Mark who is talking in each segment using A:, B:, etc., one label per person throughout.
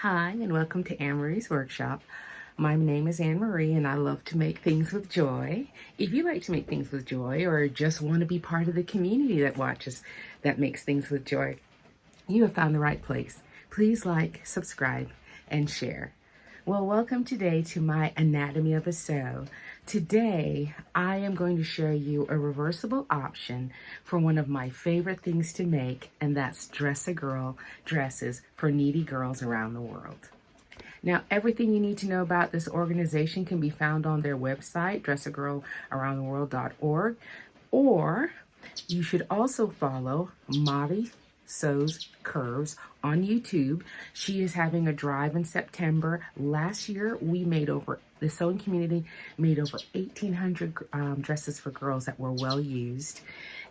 A: Hi, and welcome to Anne-Marie's Workshop. My name is Anne-Marie, and I love to make things with joy. If you like to make things with joy or just want to be part of the community that makes things with joy, you have found the right place. Please like, subscribe, and share. Well, welcome today to my Anatomy of a Sew. Today, I am going to show you a reversible option for one of my favorite things to make, and that's Dress-A-Girl dresses for needy girls around the world. Now, everything you need to know about this organization can be found on their website, dressagirlaroundtheworld.org, or you should also follow Mari Sews Curves on YouTube. She is having a drive in September. Last year, the sewing community made over 1,800 dresses for girls that were well used.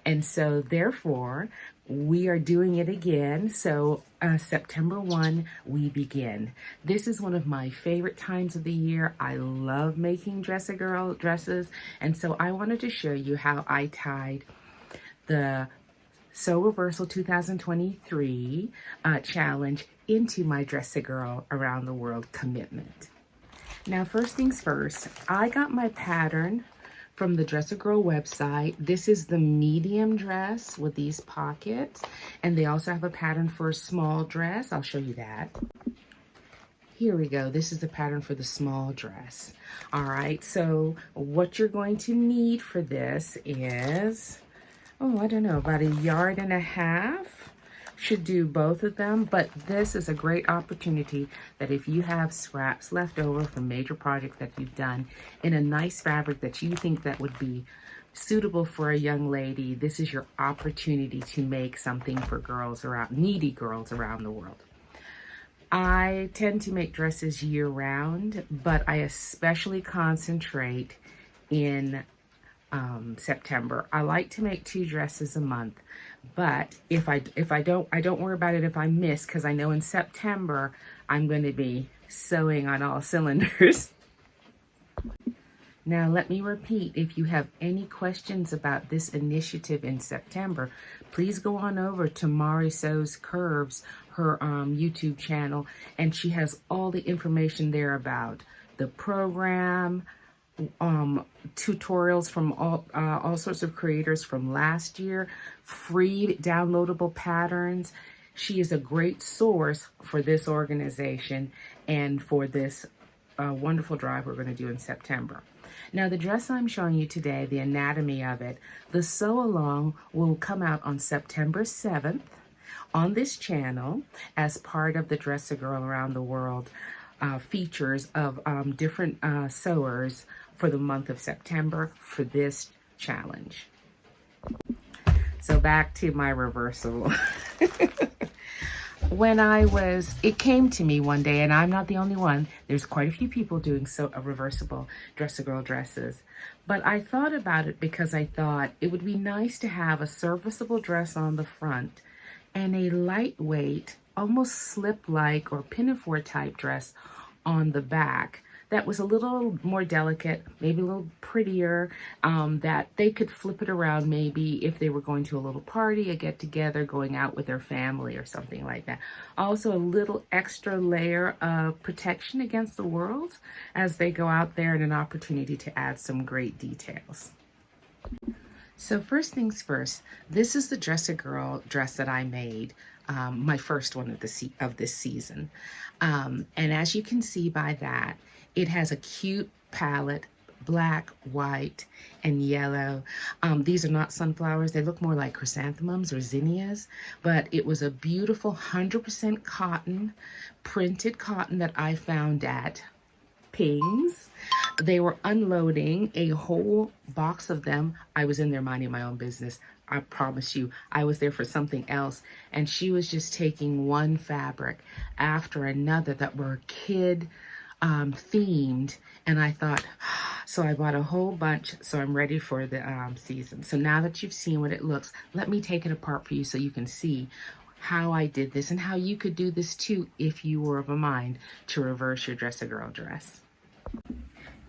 A: And so therefore, we are doing it again. So September 1, we begin. This is one of my favorite times of the year. I love making Dress-A-Girl dresses. And so I wanted to show you how I tied the Sew Reversal 2023 challenge into my Dress-A-Girl Around the World commitment. Now, first things first, I got my pattern from the Dress-A-Girl website. This is the medium dress with these pockets, and they also have a pattern for a small dress. I'll show you that. Here we go. This is the pattern for the small dress. All right, so what you're going to need for this is, I don't know, about 1.5 yards. Should do both of them, but this is a great opportunity that if you have scraps left over from major projects that you've done in a nice fabric that you think that would be suitable for a young lady, this is your opportunity to make something for needy girls around the world. I tend to make dresses year-round, but I especially concentrate in September. I like to make 2 dresses a month, but if I don't worry about it if I miss, because I know in September I'm going to be sewing on all cylinders. Now let me repeat, if you have any questions about this initiative in September, please go on over to Mari Sews Curves, her YouTube channel, and she has all the information there about the program, tutorials from all sorts of creators from last year, free downloadable patterns. She is a great source for this organization and for this wonderful drive we're going to do in September. Now, the dress I'm showing you today, the anatomy of it, the sew along will come out on September 7th on this channel as part of the Dress-A-Girl Around the World features of different sewers for the month of September for this challenge. So back to my reversible. It came to me one day, and I'm not the only one. There's quite a few people doing reversible Dress-A-Girl dresses. But I thought about it because I thought it would be nice to have a serviceable dress on the front and a lightweight, almost slip-like or pinafore type dress on the back that was a little more delicate, maybe a little prettier, that they could flip it around maybe if they were going to a little party, a get-together, going out with their family or something like that. Also a little extra layer of protection against the world as they go out there, and an opportunity to add some great details. So first things first, this is the Dress-A-Girl dress that I made, my first one of this season. And as you can see by that, it has a cute palette, black, white, and yellow. These are not sunflowers. They look more like chrysanthemums or zinnias, but it was a beautiful 100% cotton, printed cotton that I found at Ping's. They were unloading a whole box of them. I was in there minding my own business. I promise you, I was there for something else. And she was just taking one fabric after another that were kid themed. And I thought, so I bought a whole bunch, so I'm ready for the season. So now that you've seen what it looks, let me take it apart for you so you can see how I did this and how you could do this too if you were of a mind to reverse your Dress-A-Girl dress.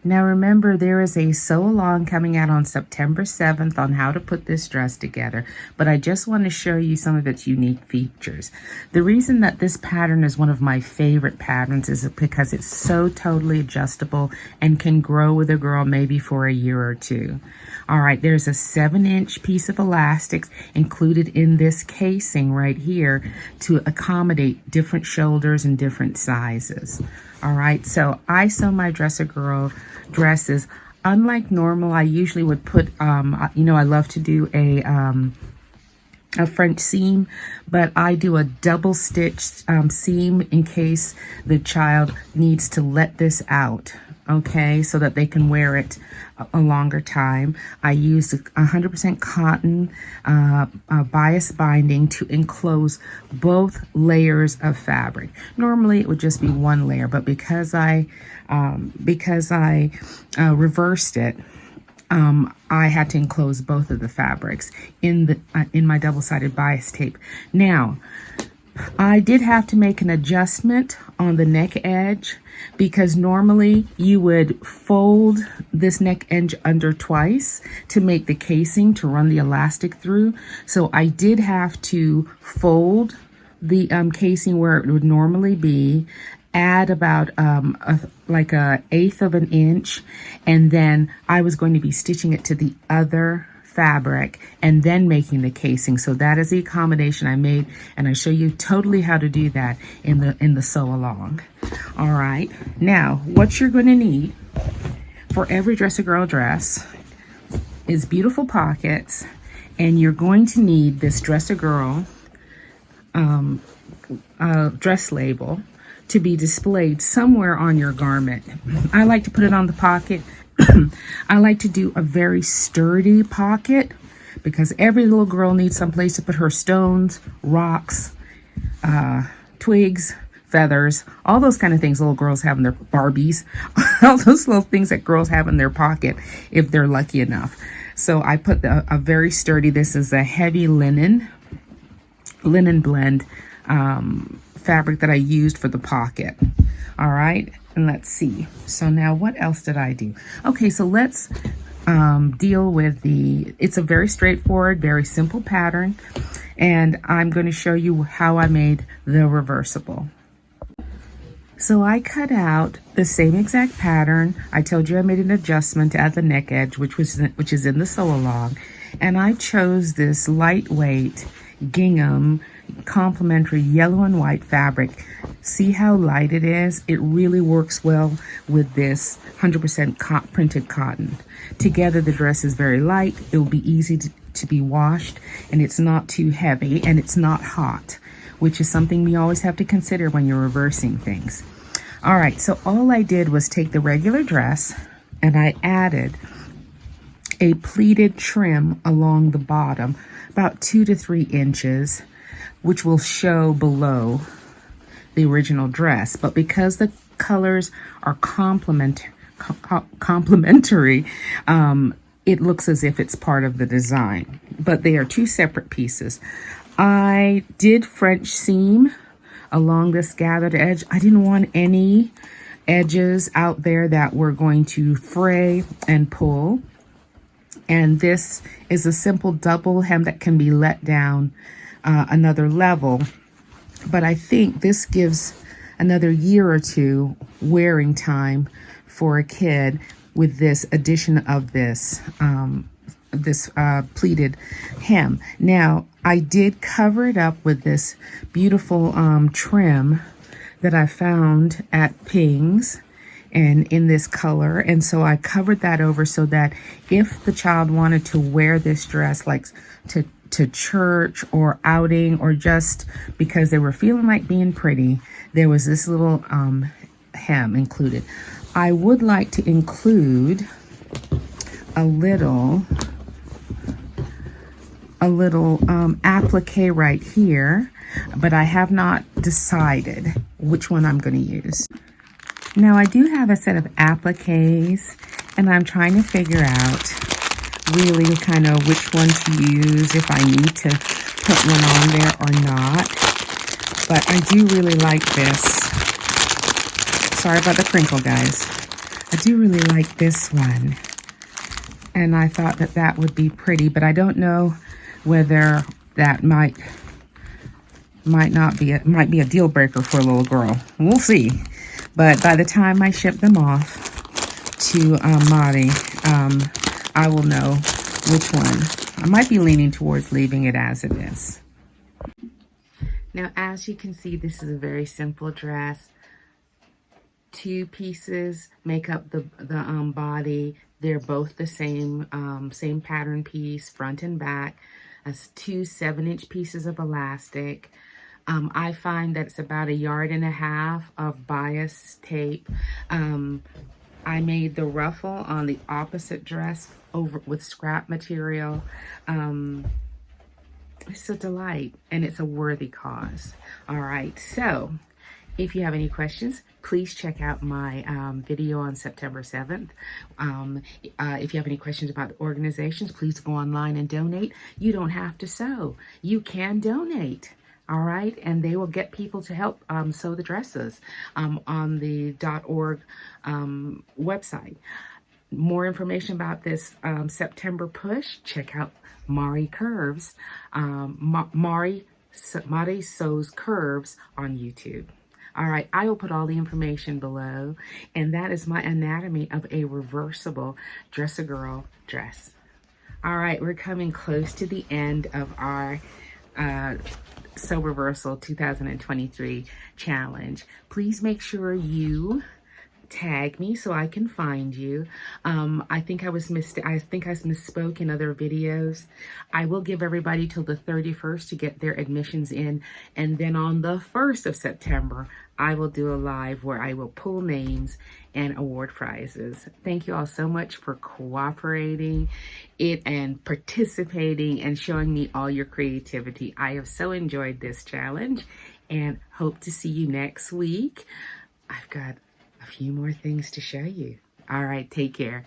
A: Now remember, there is a sew along coming out on September 7th on how to put this dress together, but I just want to show you some of its unique features. The reason that this pattern is one of my favorite patterns is because it's so totally adjustable and can grow with a girl maybe for a year or two. All right, there's a 7-inch piece of elastics included in this casing right here to accommodate different shoulders and different sizes. All right, so I sew my dresser girl dresses. Unlike normal, I usually would put, you know, I love to do a French seam, but I do a double stitched seam in case the child needs to let this out, okay, so that they can wear it a longer time. I use 100% cotton bias binding to enclose both layers of fabric. Normally it would just be one layer, but because I reversed it, I had to enclose both of the fabrics in my double-sided bias tape. Now, I did have to make an adjustment on the neck edge because normally you would fold this neck edge under twice to make the casing to run the elastic through. So I did have to fold the casing where it would normally be, add about like a 1/8 of an inch, and then I was going to be stitching it to the other fabric and then making the casing. So that is the accommodation I made, and I show you totally how to do that in the sew along. All right, now what you're going to need for every Dress a Girl dress is beautiful pockets, and you're going to need this Dress a Girl dress label to be displayed somewhere on your garment. I like to put it on the pocket. I like to do a very sturdy pocket because every little girl needs some place to put her stones, rocks, twigs, feathers, all those kind of things little girls have in their Barbies, all those little things that girls have in their pocket if they're lucky enough. So I put a very sturdy, this is a heavy linen blend fabric that I used for the pocket. All right, and let's see. So now what else did I do? Okay, so let's deal with it's a very straightforward, very simple pattern, and I'm going to show you how I made the reversible. So I cut out the same exact pattern. I told you I made an adjustment at the neck edge, which is in the sew along, and I chose this lightweight gingham complementary yellow and white fabric. See how light it is? It really works well with this 100% printed cotton. Together the dress is very light, it will be easy to be washed, and it's not too heavy, and it's not hot, which is something we always have to consider when you're reversing things. All right, so all I did was take the regular dress and I added a pleated trim along the bottom, about 2 to 3 inches, which will show below the original dress. But because the colors are complementary, it looks as if it's part of the design, but they are 2 separate pieces. I did French seam along this gathered edge. I didn't want any edges out there that were going to fray and pull. And this is a simple double hem that can be let down another level. But I think this gives another year or 2 wearing time for a kid with this addition of this pleated hem. Now, I did cover it up with this beautiful trim that I found at Ping's and in this color. And so I covered that over so that if the child wanted to wear this dress like to church or outing, or just because they were feeling like being pretty, there was this little hem included. I would like to include a little applique right here, but I have not decided which one I'm going to use. Now I do have a set of appliques, and I'm trying to figure out really kind of which one to use, if I need to put one on there or not. But I do really like this. Sorry about the crinkle, guys. I do really like this one. And I thought that that would be pretty, but I don't know whether that might might be a deal breaker for a little girl. We'll see. But by the time I ship them off to Mari, I will know which one. I might be leaning towards leaving it as it is. Now, as you can see, this is a very simple dress. 2 pieces make up the body. They're both the same same pattern piece, front and back. As 2 7-inch pieces of elastic. I find that it's about 1.5 yards of bias tape. I made the ruffle on the opposite dress over with scrap material. It's a delight, and it's a worthy cause. All right, so if you have any questions, please check out my video on September 7th. If you have any questions about the organizations, please go online and donate. You don't have to sew. You can donate. All right, and they will get people to help sew the dresses on the .org website. More information about this September push, check out Mari Curves, Mari Sews Curves on YouTube. All right, I will put all the information below, and that is my anatomy of a reversible dress-a-girl dress. All right, we're coming close to the end of our Sew Reversal 2023 challenge. Please make sure you tag me so I can find you. I think I misspoke in other videos. I will give everybody till the 31st to get their admissions in, and then on the 1st of September, I will do a live where I will pull names and award prizes. Thank you all so much for cooperating and participating and showing me all your creativity. I have so enjoyed this challenge and hope to see you next week. I've got a few more things to show you. All right, take care.